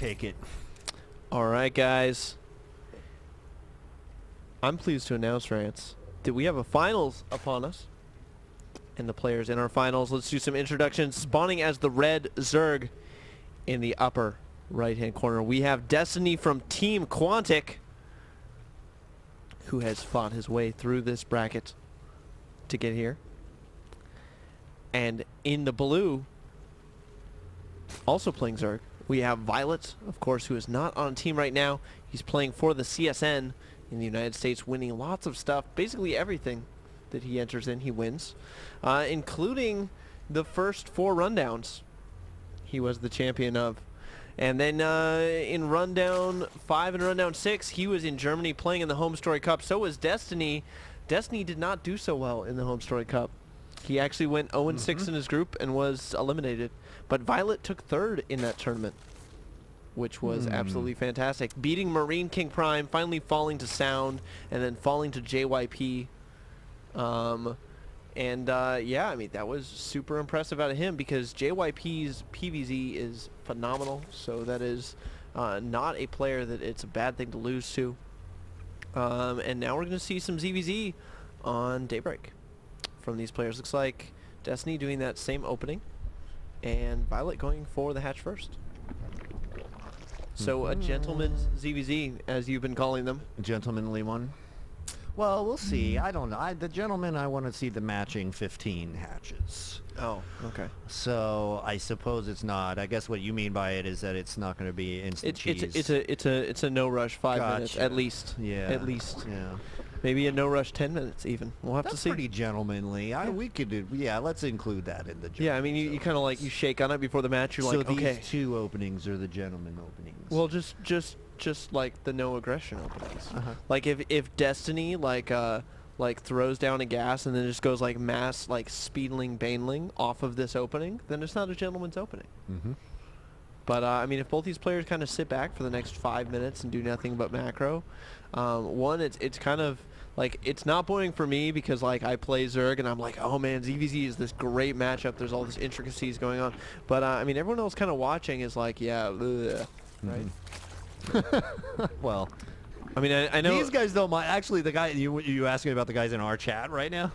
take it. All right, guys. I'm pleased to announce, Rance, that we have a finals upon us. And the players in our finals, let's do some introductions. Spawning as the red Zerg in the upper right-hand corner, we have Destiny from Team Quantic, who has fought his way through this bracket to get here. And in the blue, also playing Zerg, we have viOLet, of course, who is not on a team right now. He's playing for the CSN in the United States, winning lots of stuff. Basically everything that he enters in, he wins, including the first 4 rundowns he was the champion of. And then in rundown 5 and rundown 6, he was in Germany playing in the Home Story Cup. So was Destiny. Destiny did not do so well in the Home Story Cup. He actually went 0-6 in his group and was eliminated. But viOLet took 3rd in that tournament, which was absolutely fantastic. Beating Marine King Prime, finally falling to Sound, and then falling to JYP. Yeah, I mean, that was super impressive out of him because JYP's PVZ is phenomenal. So that is not a player that it's a bad thing to lose to. And now we're going to see some ZVZ on Daybreak from these players. Looks like Destiny doing that same opening and viOLet going for the hatch first. So a gentleman's ZVZ, as you've been calling them. A gentlemanly one. Well, we'll see. I don't know. The gentleman, I want to see the matching 15 hatches. Oh, okay. So I suppose it's not. I guess what you mean by it is that it's not going to be instant cheese. It's a no rush 5 minutes at least. Yeah. At least. Yeah. Maybe a no rush 10 minutes even. We'll have to see. That's pretty gentlemanly. We could do. Yeah, let's include that in the. Yeah, I mean, you kind of like you shake on it before the match. You're like, okay. So these 2 openings are the gentleman openings. Well, just like the no aggression openings. Like if Destiny like throws down a gas and then just goes like mass like speedling baneling off of this opening, then it's not a gentleman's opening. But I mean, if both these players kind of sit back for the next 5 minutes and do nothing but macro, one, it's kind of like, it's not boring for me because like I play Zerg and I'm like, oh man, ZVZ is this great matchup. There's all this intricacies going on. But I mean, everyone else kind of watching is like, yeah, right. Well, I mean, I know these guys don't mind. Actually, the guy you asking about the guys in our chat right now,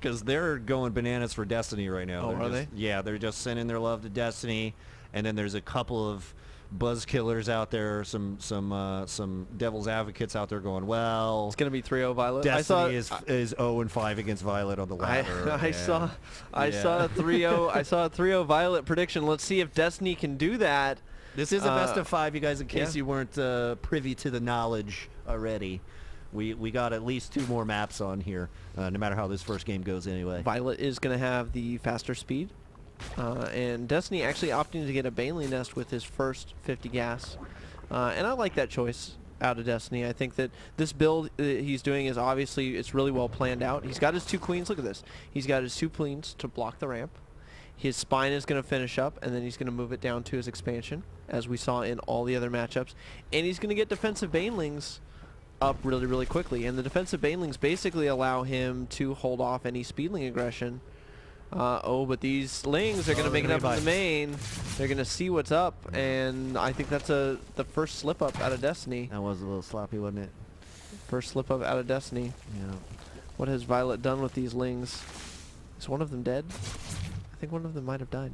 because they're going bananas for Destiny right now. Oh, are they? Yeah, they're just sending their love to Destiny, and then there's a couple of buzz killers out there, some devil's advocates out there going, well, it's gonna be 3-0 viOLet. Destiny is 0-5 against viOLet on the ladder. I saw a 3-0 viOLet prediction. Let's see if Destiny can do that. This is a best of 5, you guys, in case you weren't privy to the knowledge already. We got at least 2 more maps on here, no matter how this first game goes anyway. viOLet is going to have the faster speed. And Destiny actually opting to get a Baneling Nest with his first 50 gas. And I like that choice out of Destiny. I think that this build he's doing is obviously, it's really well planned out. He's got his 2 queens. Look at this. He's got his 2 queens to block the ramp. His spine is going to finish up, and then he's going to move it down to his expansion, as we saw in all the other matchups. And he's going to get defensive Banelings up really, really quickly. And the defensive Banelings basically allow him to hold off any speedling aggression. But these Lings are going to make it up in the main. They're going to see what's up, and I think that's the first slip-up out of Destiny. That was a little sloppy, wasn't it? First slip-up out of Destiny. Yeah. What has viOLet done with these Lings? Is one of them dead? I think one of them might have died.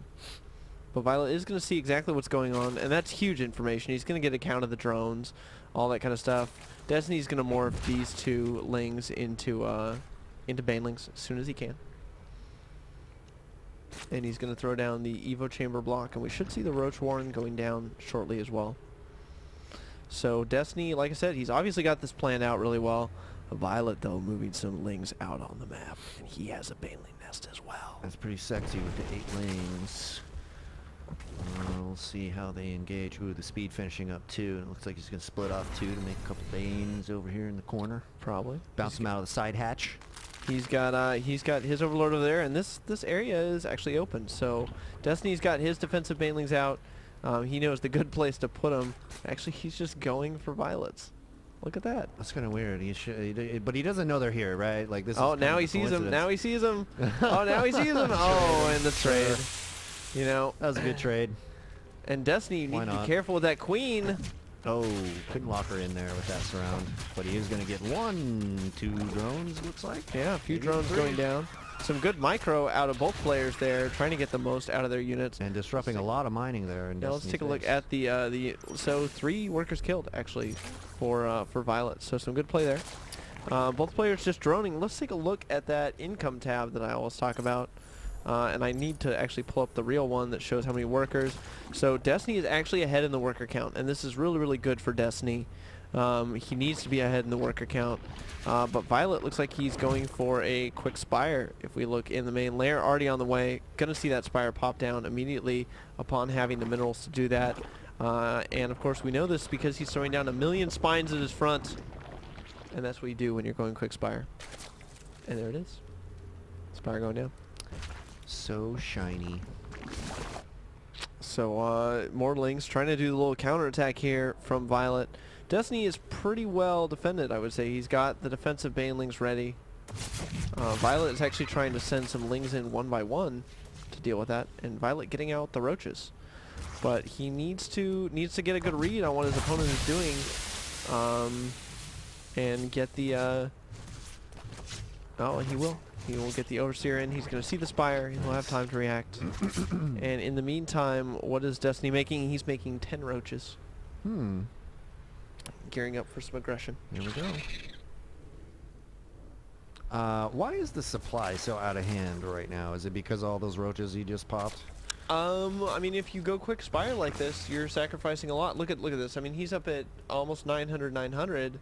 But viOLet is going to see exactly what's going on, and that's huge information. He's going to get a count of the drones, all that kind of stuff. Destiny's going to morph these 2 Lings into Banelings as soon as he can. And he's going to throw down the Evo Chamber block, and we should see the Roach Warren going down shortly as well. So Destiny, like I said, he's obviously got this planned out really well. viOLet, though, moving some Lings out on the map, and he has a Baneling Nest as well. That's pretty sexy with the 8 lanes. We'll see how they engage. Ooh, the speed finishing up too. And it looks like he's going to split off 2 to make a couple Banes over here in the corner. Probably. Bounce him out of the side hatch. He's got his Overlord over there, and this area is actually open. So Destiny's got his defensive Banelings out. He knows the good place to put them. Actually, he's just going for violets. Look at that. That's kind of weird. But he doesn't know they're here, right? Like this. Oh, now he sees them. Now he sees them. Oh, now he sees them. Oh, and the trade. You know, that was a good trade. And Destiny, you need Why to be not? careful with that queen. Oh, couldn't lock her in there with that surround. But he is going to get 1, 2 drones, looks like. Yeah, a few Maybe drones 3. going down. Some good micro out of both players there, trying to get the most out of their units. And disrupting a lot of mining there. In Now let's Destiny's take a look base. at so 3 workers killed actually for viOLet. So some good play there. Both players just droning. Let's take a look at that income tab that I always talk about. And I need to actually pull up the real one that shows how many workers. So Destiny is actually ahead in the worker count, and this is really, really good for Destiny. He needs to be ahead in the worker count. But viOLet looks like he's going for a quick spire. If we look in the main layer, already on the way. Gonna see that spire pop down immediately upon having the minerals to do that. And of course we know this because he's throwing down 1,000,000 spines at his front. And that's what you do when you're going quick spire. And there it is. Spire going down. So shiny. So Mortalings trying to do the little counterattack here from viOLet. Destiny is pretty well defended, I would say. He's got the defensive banelings ready. viOLet is actually trying to send some lings in one by one to deal with that, and viOLet getting out the roaches. But he needs to get a good read on what his opponent is doing, and get the. Oh, he will. He will get the Overseer in. He's going to see the Spire. He'll have time to react. And in the meantime, what is Destiny making? He's making 10 roaches. Gearing up for some aggression. Here we go. Why is the supply so out of hand right now? Is it because all those roaches he just popped? I mean, if you go quick Spire like this, you're sacrificing a lot. Look at this. I mean, he's up at almost 900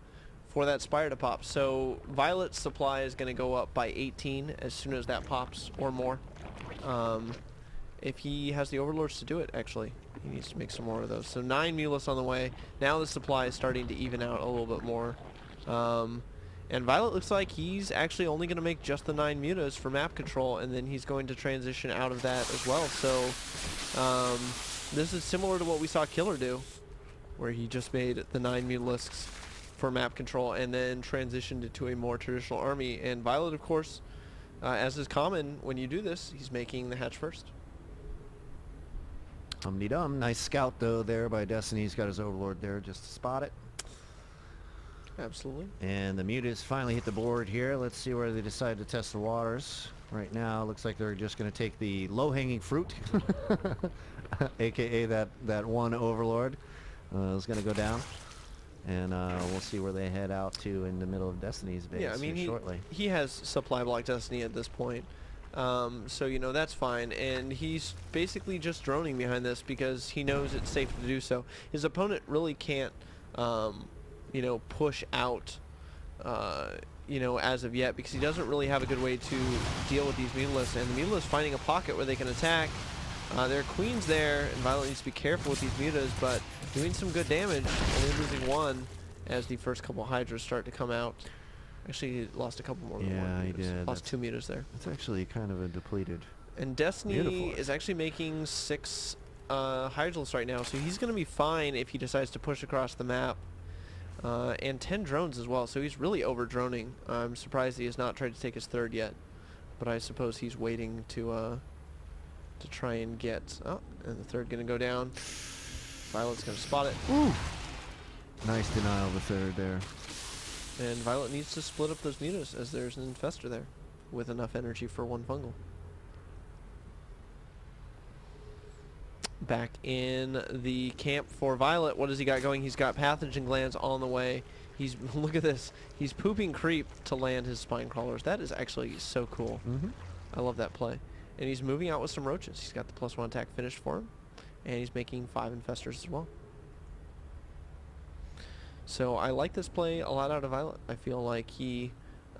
for that Spire to pop. So viOLet's supply is going to go up by 18 as soon as that pops or more. If he has the Overlords to do it, actually. He needs to make some more of those. So 9 Mulas on the way. Now the supply is starting to even out a little bit more. And viOLet looks like he's actually only going to make just the 9 mutas for map control, and then he's going to transition out of that as well. So this is similar to what we saw Killer do, where he just made the 9 mutalisks for map control and then transitioned it to a more traditional army. And viOLet, of course, as is common when you do this, he's making the hatch first. Dum-de-dum. Nice scout, though, there by Destiny. He's got his Overlord there just to spot it. Absolutely. And the mutas finally hit the board here. Let's see where they decide to test the waters. Right now, looks like they're just going to take the low-hanging fruit, a.k.a. that one Overlord. Is going to go down. And we'll see where they head out to in the middle of Destiny's base Yeah, I mean, shortly. he has supply block Destiny at this point. So, you know, that's fine. And he's basically just droning behind this because he knows it's safe to do so. His opponent really can't, you know, push out, you know, as of yet, because he doesn't really have a good way to deal with these mutalisks. And the mutalisks finding a pocket where they can attack. There are queens there, and viOLet needs to be careful with these mutas, but doing some good damage, only losing 1 as the first couple hydras start to come out. Actually, he lost a couple more than 1. Yeah, he did. Lost 2 mutas there. It's actually kind of a depleted. And Destiny Beautiful. is actually making 6 Hydrals right now, so he's going to be fine if he decides to push across the map. And 10 drones as well, so he's really over-droning. I'm surprised he has not tried to take his 3rd yet, but I suppose he's waiting to try and get... Oh, and the 3rd going to go down. viOLet's going to spot it. Ooh! Nice denial of the 3rd there. And viOLet needs to split up those mutas as there's an infestor there with enough energy for 1 fungal. Back in the camp for viOLet, what has he got going? He's got pathogen glands on the way. He's, look at this, he's pooping creep to land his spine crawlers. That is actually so cool. I love that play. And he's moving out with some roaches. He's got the +1 attack finished for him. And he's making 5 infestors as well. So I like this play a lot out of viOLet. I feel like he,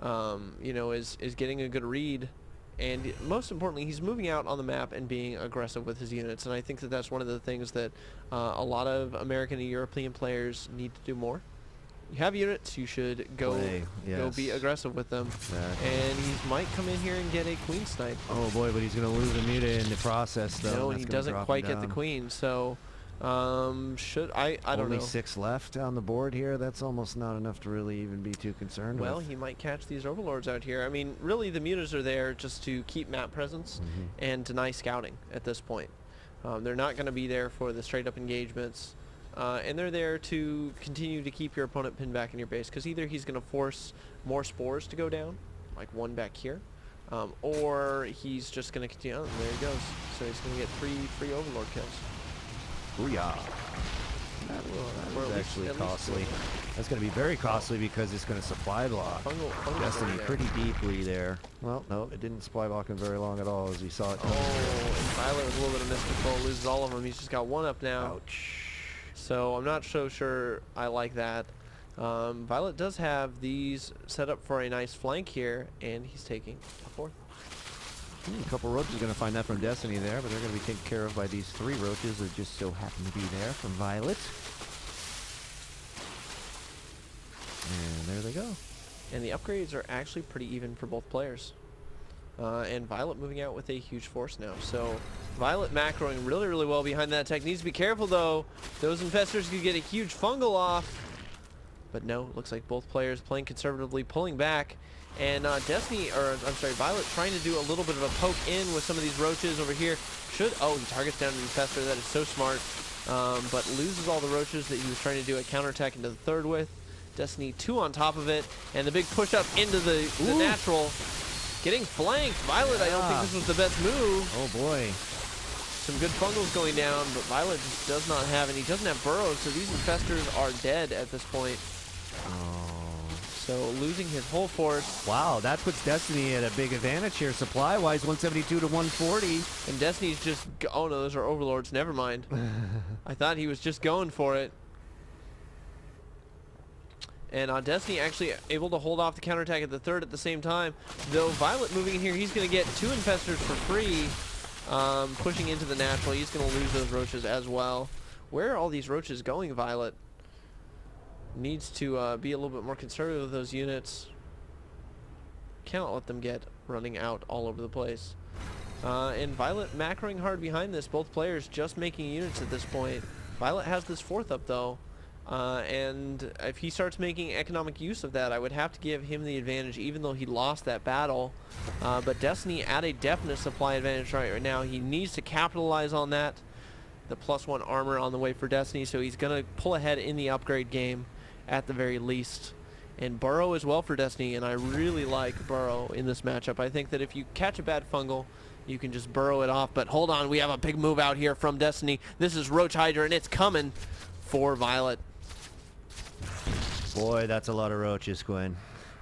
you know, is getting a good read. And most importantly, he's moving out on the map and being aggressive with his units. And I think that that's one of the things that a lot of American and European players need to do more. You have units, you should go be aggressive with them. Exactly. And he might come in here and get a queen snipe. Oh boy, but he's going to lose a muta in the process, though. No, That's he gonna doesn't drop quite him get the down. queen. So I don't Only know. 6 left on the board here. That's almost not enough to really even be too concerned Well, with. he might catch these overlords out here. I mean, really, the mutas are there just to keep map presence and deny scouting at this point. They're not going to be there for the straight up engagements. And they're there to continue to keep your opponent pinned back in your base, because either he's going to force more spores to go down, like one back here, or he's just going to continue. Oh, there he goes. So he's going to get three Overlord kills. Booyah. That was actually costly. That's going to be very costly because it's going to supply block Destiny pretty deeply there. Well, no, it didn't supply block him very long at all as we saw it. Oh, and Violet with a little bit of miscontrol, loses all of them. He's just got one up now. Ouch. So I'm not so sure I like that. Violet does have these set up for a nice flank here, and he's taking a fourth. A couple roaches are going to find that from Destiny there, but they're going to be taken care of by these 3 roaches that just so happen to be there from Violet. And there they go. And the upgrades are actually pretty even for both players. And Violet moving out with a huge force now. So Violet macroing really, really well behind that tech. Needs to be careful though. Those infestors could get a huge fungal off. But no, looks like both players playing conservatively, pulling back. And Violet trying to do a little bit of a poke in with some of these roaches over here. Oh, he targets down an infestor. That is so smart. But loses all the roaches that he was trying to do a counterattack into the third with. Destiny 2 on top of it. And the big push up into the natural. Getting flanked. Violet, I don't think this was the best move. Oh boy. Some good fungals going down, but Violet just does not have any. He doesn't have burrows, so these infestors are dead at this point. Oh. So losing his whole force. Wow, that puts Destiny at a big advantage here, supply-wise, 172 to 140. And Destiny's just, oh no, those are Overlords, never mind. I thought he was just going for it. And Destiny actually able to hold off the counterattack at the third at the same time. Though Violet moving in here, he's going to get 2 infestors for free. Pushing into the natural, he's going to lose those roaches as well. Where are all these roaches going, Violet? Needs to be a little bit more conservative with those units. Cannot let them get running out all over the place. And Violet macroing hard behind this. Both players just making units at this point. Violet has this 4th up though. And if he starts making economic use of that, I would have to give him the advantage even though he lost that battle. But Destiny at a definite supply advantage right now. He needs to capitalize on that. The +1 armor on the way for Destiny, so he's going to pull ahead in the upgrade game at the very least. And burrow as well for Destiny, and I really like burrow in this matchup. I think that if you catch a bad fungal, you can just burrow it off. But hold on, we have a big move out here from Destiny. This is Roach Hydra, and it's coming for Violet. Boy, that's a lot of roaches, Gwin.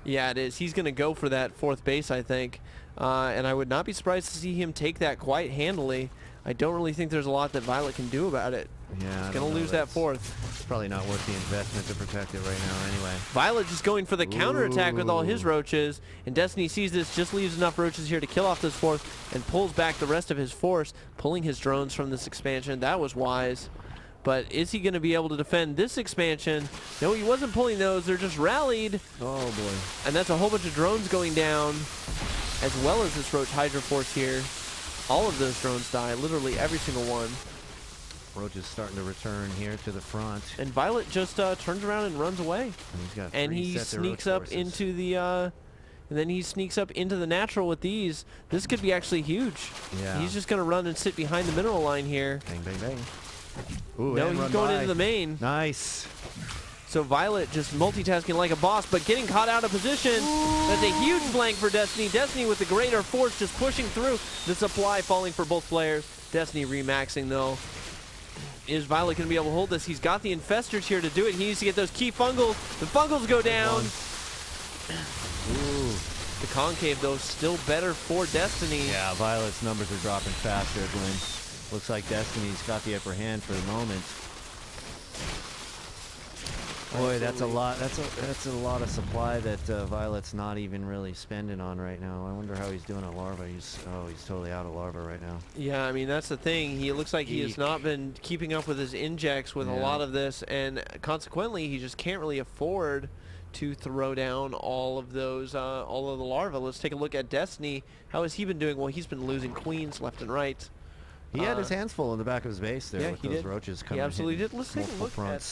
Yeah, it is. He's going to go for that 4th base, I think. And I would not be surprised to see him take that quite handily. I don't really think there's a lot that Violet can do about it. Yeah, he's going to lose that 4th. It's probably not worth the investment to protect it right now anyway. Violet just going for the counterattack with all his roaches. And Destiny sees this, just leaves enough roaches here to kill off this 4th and pulls back the rest of his force, pulling his drones from this expansion. That was wise. But is he going to be able to defend this expansion? No, he wasn't pulling those. They're just rallied. Oh, boy. And that's a whole bunch of drones going down, as well as this Roach Hydra force here. All of those drones die, literally every single one. Roach is starting to return here to the front. And Violet just turns around and runs away. And he's got and he sneaks up into the... and then he sneaks up into the natural with these. This could be actually huge. Yeah. He's just going to run and sit behind the mineral line here. Bang, bang, bang. Ooh, no, he's going into the main. Nice. So Violet just multitasking like a boss, but getting caught out of position. Ooh. That's a huge flank for Destiny. Destiny with the greater force just pushing through. The supply falling for both players. Destiny remaxing though. Is Violet going to be able to hold this? He's got the infestors here to do it. He needs to get those key fungals. The fungals go down. Ooh. The concave though still better for Destiny. Yeah, Violet's numbers are dropping faster, Gwin. Looks like Destiny's got the upper hand for the moment. Boy, that's a lot. That's a lot of supply that Violet's not even really spending on right now. I wonder how he's doing at larva. He's totally out of larva right now. Yeah, I mean that's the thing. He looks like he has not been keeping up with his injects with a lot of this, and consequently, he just can't really afford to throw down all of those, all of the larvae. Let's take a look at Destiny. How has he been doing? Well, he's been losing queens left and right. He had his hands full in the back of his base there with those roaches coming. He absolutely did. Let's take a look at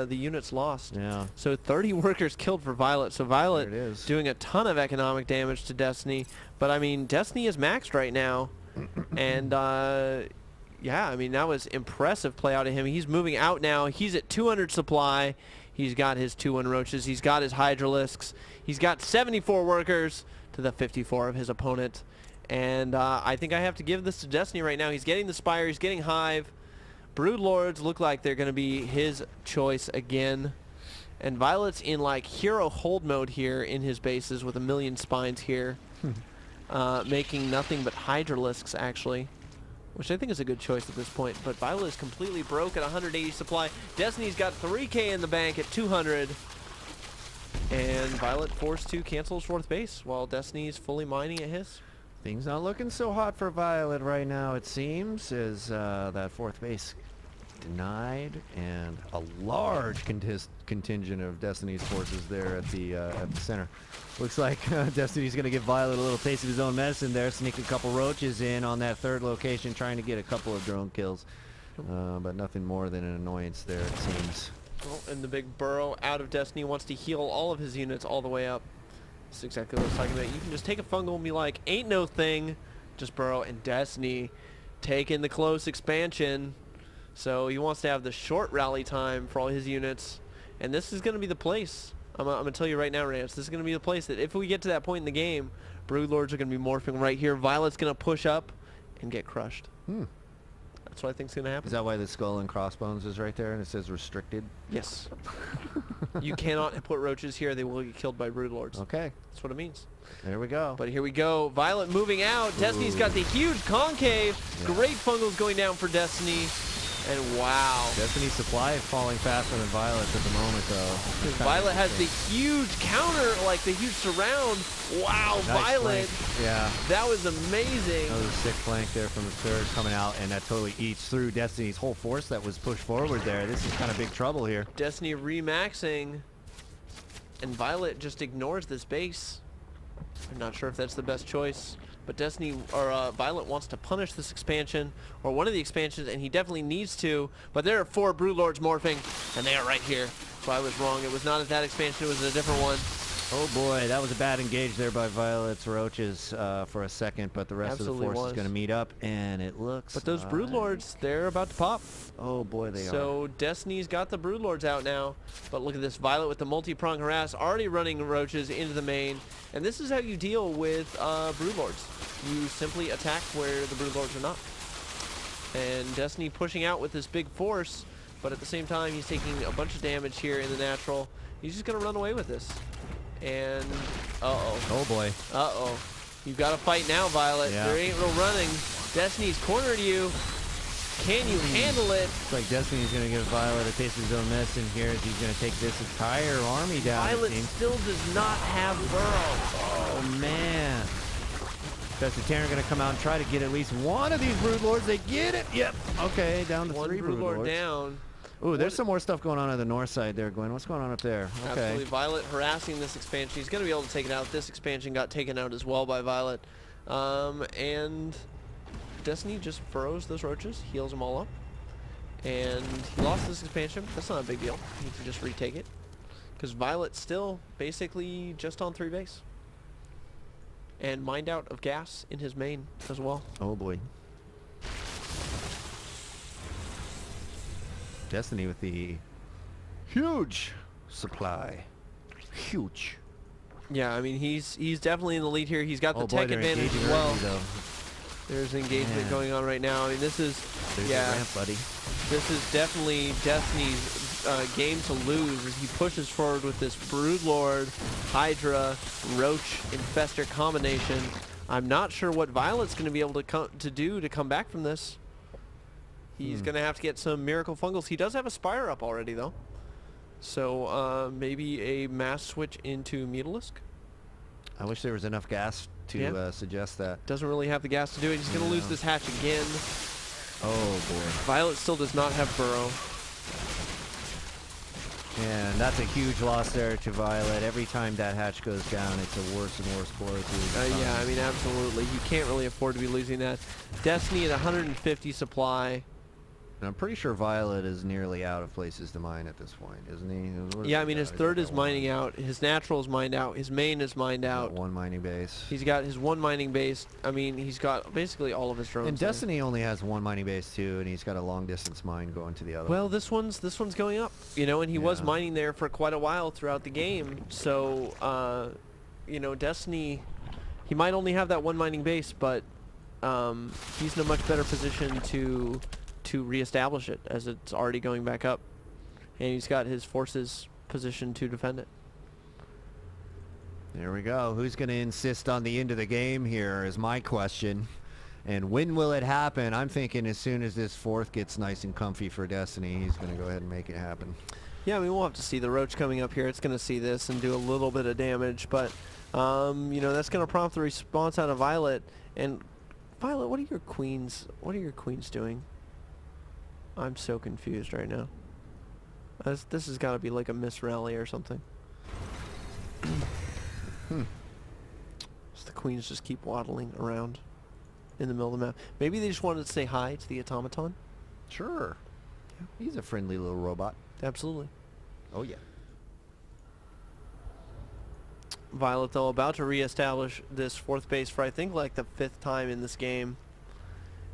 the units lost. Yeah. So 30 workers killed for Violet. So Violet doing a ton of economic damage to Destiny. But I mean, Destiny is maxed right now, and yeah, I mean, that was impressive play out of him. He's moving out now. He's at 200 supply. He's got his 2-1 roaches. He's got his hydralisks. He's got 74 workers to the 54 of his opponent. And I think I have to give this to Destiny right now. He's getting the Spire. He's getting Hive. Broodlords look like they're going to be his choice again. And viOLet's in like hero hold mode here in his bases with 1,000,000 spines here. Making nothing but hydralisks actually, which I think is a good choice at this point. But viOLet is completely broke at 180 supply. Destiny's got 3K in the bank at 200. And viOLet forced to cancel his 4th base while Destiny's fully mining at his. Things not looking so hot for viOLet right now, it seems, as that 4th base denied, and a large contingent of Destiny's forces there at the center. Looks like Destiny's going to give viOLet a little taste of his own medicine there, sneak a couple roaches in on that 3rd location, trying to get a couple of drone kills, but nothing more than an annoyance there, it seems. Oh, and the big burrow out of Destiny wants to heal all of his units all the way up. That's exactly what I was talking about. You can just take a fungal and be like, ain't no thing, just burrow. And Destiny taking the close expansion. So he wants to have the short rally time for all his units. And this is going to be the place. I'm going to tell you right now, Rance, this is going to be the place that if we get to that point in the game, Broodlords are going to be morphing right here. viOLet's going to push up and get crushed. That's what I think is going to happen. Is that why the skull and crossbones is right there and it says restricted? Yes. You cannot put roaches here. They will get killed by Broodlords. Okay. That's what it means. There we go. But here we go. viOLet moving out. Destiny's got the huge concave. Yeah. Great fungals going down for Destiny. And wow. Destiny's supply is falling faster than viOLet's at the moment, though. viOLet has the huge counter, like the huge surround. Wow, Nice viOLet. flank. Yeah. That was amazing. That was a sick flank there from the 3rd coming out, and that totally eats through Destiny's whole force that was pushed forward there. This is kind of big trouble here. Destiny remaxing. And viOLet just ignores this base. I'm not sure if that's the best choice. But Destiny, or viOLet wants to punish this expansion, or one of the expansions, and he definitely needs to. But there are 4 Broodlords morphing, and they are right here. So I was wrong. It was not at that expansion. It was at a different one. Oh boy, that was a bad engage there by viOLet's roaches for a second, but the rest Absolutely of the force was. is going to meet up, and it looks But those Broodlords, they're about to pop. Oh boy, they are. So Destiny's got the Broodlords out now. But look at this, viOLet with the multi-prong harass, already running roaches into the main. And this is how you deal with Broodlords. You simply attack where the Broodlords are not. And Destiny pushing out with this big force, but at the same time he's taking a bunch of damage here in the natural. He's just going to run away with this. And, uh-oh. Oh boy. Uh-oh. You've got to fight now, viOLet. Yeah. There ain't no running. Destiny's cornered you. Can you handle it? Looks like Destiny's going to give viOLet a taste of his own medicine here as he's going to take this entire army down. viOLet still does not have burrow. Oh man. Professor Terran going to come out and try to get at least one of these Broodlords. They get it. Yep. Okay, down to One 3 Broodlord Broodlords. down. Ooh, there's some more stuff going on the north side there, Gwin. What's going on up there? Okay. Absolutely. viOLet harassing this expansion. He's going to be able to take it out. This expansion got taken out as well by viOLet. And Destiny just burrows those roaches, heals them all up. And he lost this expansion. That's not a big deal. He can just retake it. Because viOLet's still basically just on 3 base. And mined out of gas in his main as well. Oh boy. Destiny with the huge supply. Huge. Yeah, I mean, he's definitely in the lead here. He's got the Oh boy, tech they're advantage engaging as well. early, though. There's an engagement Man. going on right now. I mean, this is, There's yeah, the ramp, buddy. this is definitely Destiny's game to lose as he pushes forward with this Broodlord, Hydra, Roach, Infester combination. I'm not sure what viOLet's going to be able to do to come back from this. He's going to have to get some miracle fungals. He does have a Spire up already, though. So maybe a mass switch into Mutalisk. I wish there was enough gas to suggest that. Doesn't really have the gas to do it. He's going to lose this hatch again. Oh boy. viOLet still does not have burrow. And that's a huge loss there to viOLet. Every time that hatch goes down, it's a worse and worse blow to his Yeah, I mean, absolutely. You can't really afford to be losing that. Destiny at 150 supply. And I'm pretty sure viOLet is nearly out of places to mine at this point, isn't he? What Yeah, has I mean he his got? third He's is got one mining out, his natural is mined out, his main is mined He's got out. one mining base. He's got his one mining base. I mean, he's got basically all of his drones. And there. Destiny only has one mining base too, and he's got a long distance mine going to the other. Well, this one's going up, you know, and he was Yeah. mining there for quite a while throughout the game. So, you know, Destiny, he might only have that one mining base, but he's in a much better position to reestablish it, as it's already going back up, and he's got his forces positioned to defend it. There we go. Who's going to insist on the end of the game here is my question. And when will it happen? I'm thinking as soon as this fourth gets nice and comfy for Destiny, he's going to go ahead and make it happen. Yeah, I mean, we'll have to see. The Roach coming up here, it's going to see this and do a little bit of damage, but you know, that's going to prompt the response out of viOLet. And viOLet, what are your queens doing? I'm so confused right now. This has got to be like a miss rally or something. So the queens just keep waddling around in the middle of the map. Maybe they just wanted to say hi to the automaton. Sure. Yeah. He's a friendly little robot. Absolutely. Oh, yeah. viOLet, though, about to reestablish this fourth base for I think like the 5th time in this game.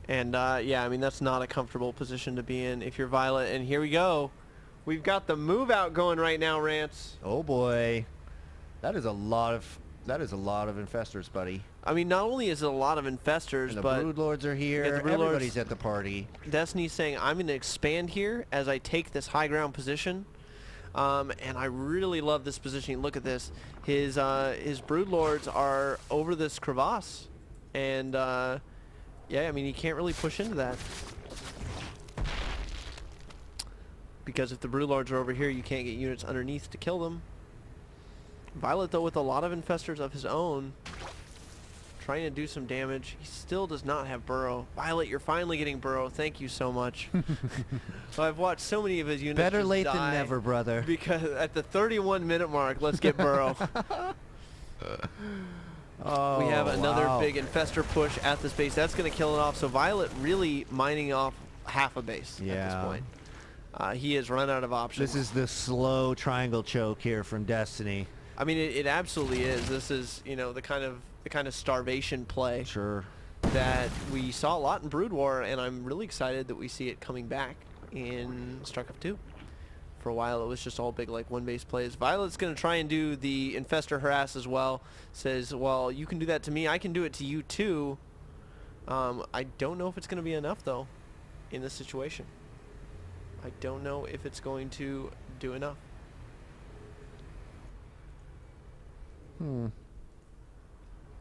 And yeah, I mean, that's not a comfortable position to be in if you're viOLet. And here we go. We've got the move out going right now, Rance. Oh boy. That is a lot of infestors, buddy. I mean, not only is it a lot of infestors, And the but broodlords are here. Yeah, the broodlords- Everybody's at the party. Destiny's saying, I'm going to expand here as I take this high ground position. And I really love this positioning. Look at this. His broodlords are over this crevasse. And yeah, I mean, he can't really push into that. Because if the broodlords are over here, you can't get units underneath to kill them. viOLet, though, with a lot of infestors of his own, trying to do some damage. He still does not have burrow. viOLet, you're finally getting burrow. Thank you so much. So I've watched so many of his units Better just late die than never, brother. because at the 31-minute mark, let's get burrow. Oh, We have another wow. big infestor push at this base. That's going to kill it off. So viOLet really mining off half a base at Yeah. this point. He has run out of options. This is the slow triangle choke here from Destiny. I mean, it absolutely is. This is, you know, the kind of starvation play Sure. that we saw a lot in Brood War, and I'm really excited that we see it coming back in StarCraft 2. For a while, it was just all big, like, one-base plays. viOLet's going to try and do the infestor harass as well. Says, well, you can do that to me. I can do it to you, too. I don't know if it's going to be enough, though, in this situation. I don't know if it's going to do enough.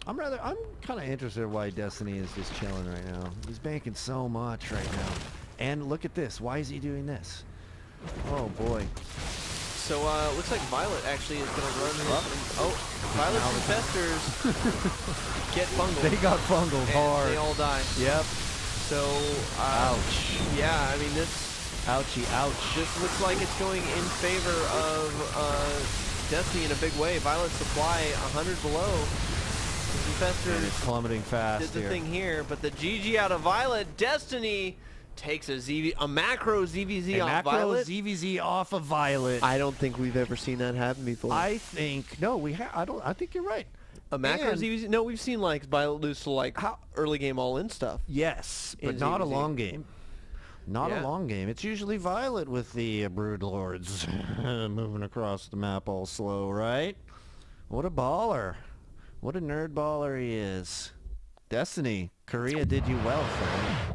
I'm kind of interested in why Destiny is just chilling right now. He's banking so much right now. And look at this. Why is he doing this? Oh boy. So looks like viOLet actually is going to run his... Oh, viOLet's infestors get bungled. They got bungled and hard. they all die. Yep. So, Ouch. yeah, I mean, this Ouchie, ouch. looks like it's going in favor of Destiny in a big way. viOLet supply 100 below. The And it's infestors plummeting fast did the here. thing here, but the GG out of viOLet. Destiny takes a macro ZVZ A off macro viOLet. ZVZ off of viOLet. I don't think we've ever seen that happen before. I think no, we have. I think you're right. A macro And- ZVZ? No, we've seen like viOLet lose to like early game all-in stuff. Yes, but In not a ZVZ. long game. Not Yeah. a long game. It's usually viOLet with the broodlords moving across the map all slow, right? What a baller. What a nerd baller he is. Destiny, Korea did you well, friend.